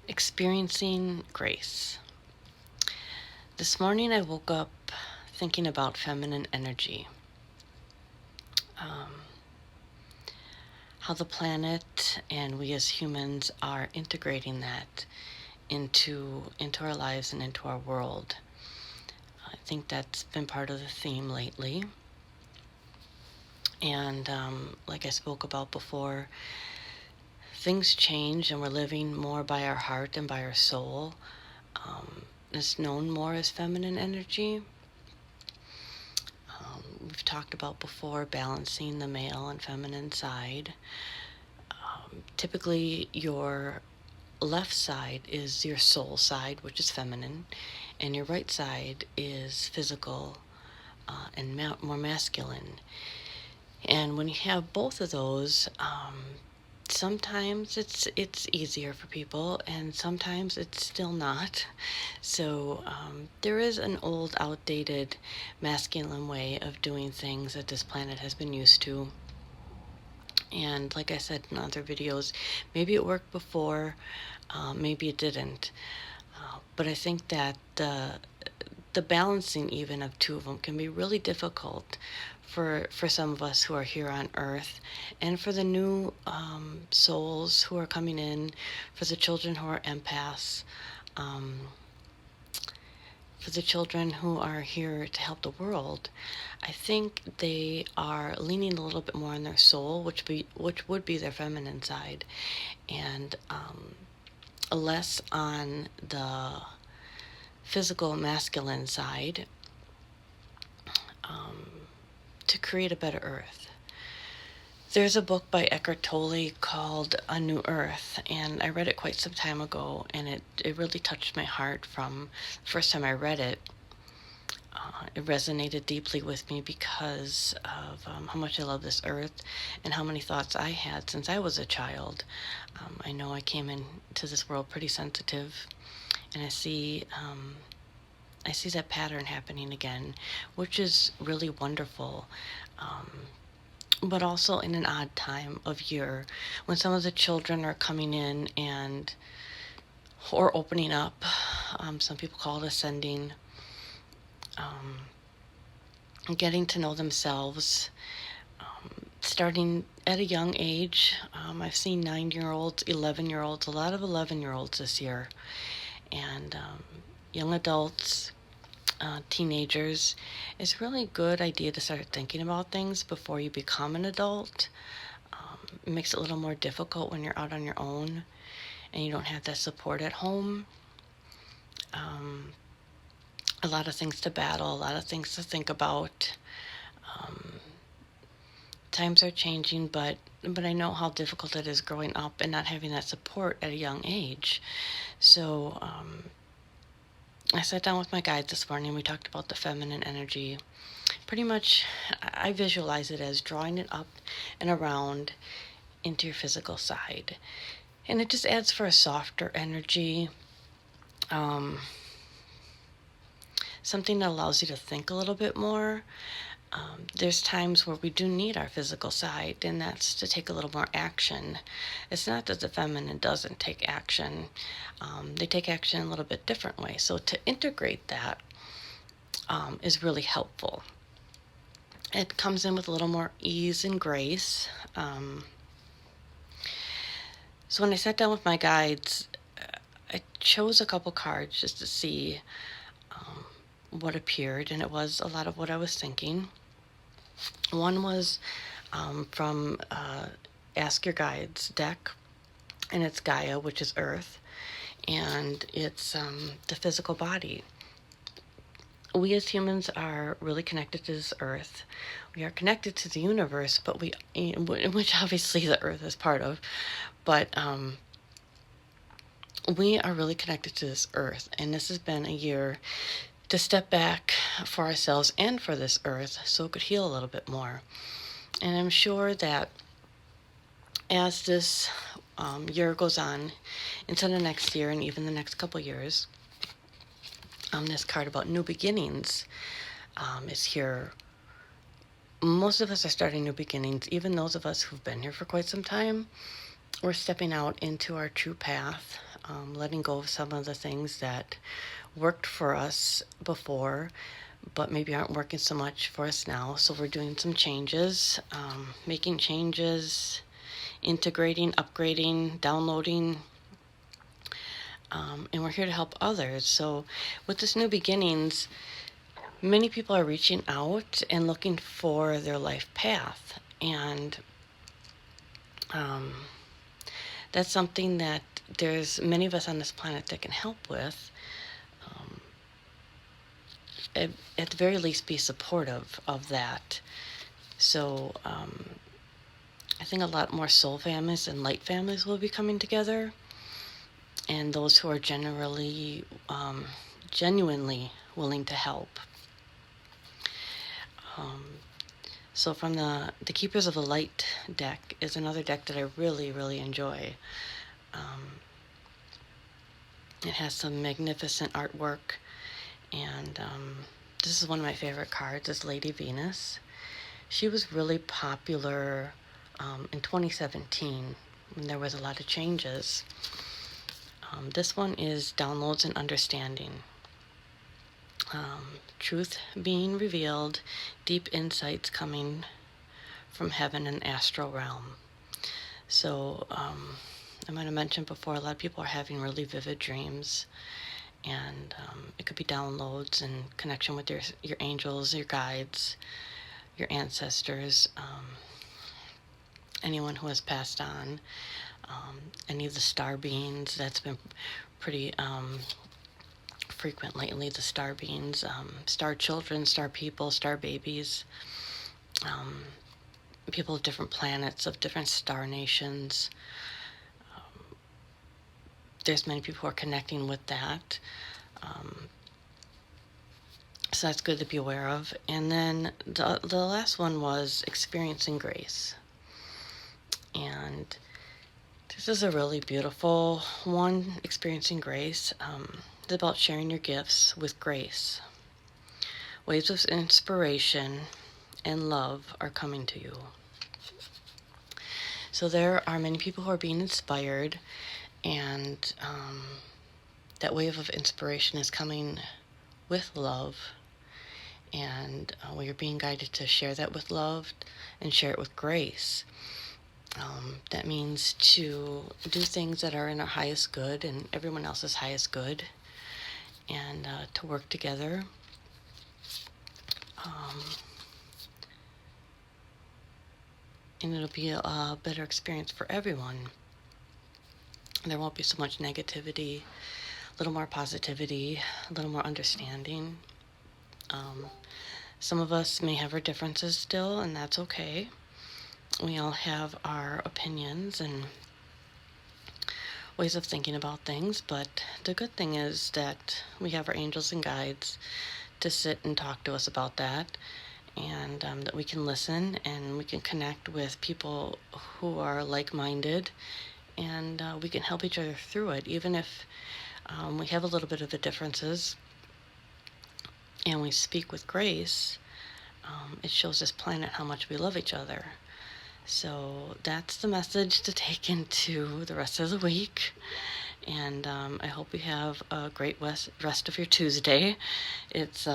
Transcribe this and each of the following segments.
Experiencing grace. This morning I woke up thinking about feminine energy. How the planet and we as humans are integrating that into our lives and into our world. I think that's been part of the theme lately. And like I spoke about before, things change and we're living more by our heart and by our soul. It's known more as feminine energy. We've talked about before balancing the male and feminine side. Typically, your left side is your soul side, which is feminine, and your right side is physical and more masculine. And when you have both of those, sometimes it's easier for people, and sometimes it's still not. So there is an old, outdated, masculine way of doing things that this planet has been used to. And like I said in other videos, maybe it worked before, maybe it didn't. But I think that the balancing even of two of them can be really difficult for some of us who are here on Earth, and for the new souls who are coming in, for the children who are empaths, for the children who are here to help the world. I think they are leaning a little bit more on their soul, which would be their feminine side, and less on the physical masculine side, to create a better Earth. There's a book by Eckhart Tolle called A New Earth, and I read it quite some time ago, and it really touched my heart from the first time I read it. It resonated deeply with me because of how much I love this earth and how many thoughts I had since I was a child. I know I came into this world pretty sensitive, and I see that pattern happening again, which is really wonderful. But also in an odd time of year when some of the children are coming in or opening up. Some people call it ascending. Getting to know themselves, starting at a young age. I've seen 9-year-olds, 11-year-olds, a lot of 11-year-olds this year, and young adults, teenagers. It's really a good idea to start thinking about things before you become an adult. It makes it a little more difficult when you're out on your own and you don't have that support at home. A lot of things to battle, a lot of things to think about. Times are changing, but I know how difficult it is growing up and not having that support at a young age. So I sat down with my guide this morning and we talked about the feminine energy. Pretty much, I visualize it as drawing it up and around into your physical side. And it just adds for a softer energy, something that allows you to think a little bit more. There's times where we do need our physical side, and that's to take a little more action. It's not that the feminine doesn't take action. They take action in a little bit different way. So to integrate that is really helpful. It comes in with a little more ease and grace. So when I sat down with my guides, I chose a couple cards just to see what appeared, and it was a lot of what I was thinking. One was from Ask Your Guides deck, and it's Gaia, which is Earth, and it's the physical body. We as humans are really connected to this Earth. We are connected to the universe, but which obviously the Earth is part of, but we are really connected to this Earth, and this has been a year to step back for ourselves and for this Earth so it could heal a little bit more. And I'm sure that as this year goes on into the next year and even the next couple years, this card about new beginnings is here. Most of us are starting new beginnings, even those of us who've been here for quite some time. We're stepping out into our true path. letting go of some of the things that worked for us before, but maybe aren't working so much for us now. So we're doing some changes, making changes, integrating, upgrading, downloading, and we're here to help others. So with this New Beginnings, many people are reaching out and looking for their life path. And that's something that there's many of us on this planet that can help with. At the very least, be supportive of that. So I think a lot more soul families and light families will be coming together, and those who are generally genuinely willing to help. So from the Keepers of the Light deck is another deck that I really, really enjoy. It has some magnificent artwork, and this is one of my favorite cards, is Lady Venus. She was really popular in 2017 when there was a lot of changes. This one is Downloads and Understanding. Truth being revealed, deep insights coming from heaven and astral realm. So I might have mentioned before, a lot of people are having really vivid dreams, and it could be downloads and connection with your angels, your guides, your ancestors, anyone who has passed on, any of the star beings. That's been pretty frequent lately, the star beings, star children, star people, star babies, people of different planets, of different star nations. There's many people who are connecting with that. So that's good to be aware of. And then the last one was Experiencing Grace. And this is a really beautiful one, Experiencing Grace. It's about sharing your gifts with grace. Waves of inspiration and love are coming to you. So there are many people who are being inspired, and that wave of inspiration is coming with love, and we are being guided to share that with love and share it with grace. That means to do things that are in our highest good and everyone else's highest good, and to work together. And it'll be a better experience for everyone. There won't be so much negativity, a little more positivity, a little more understanding. Some of us may have our differences still, and that's okay. We all have our opinions and ways of thinking about things, but the good thing is that we have our angels and guides to sit and talk to us about that, and that we can listen and we can connect with people who are like-minded, and we can help each other through it, even if we have a little bit of the differences, and we speak with grace. It shows this planet how much we love each other. So that's the message to take into the rest of the week. And I hope you have a great rest of your Tuesday. It's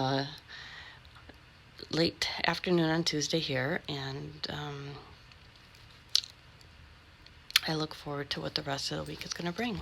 late afternoon on Tuesday here, and I look forward to what the rest of the week is going to bring.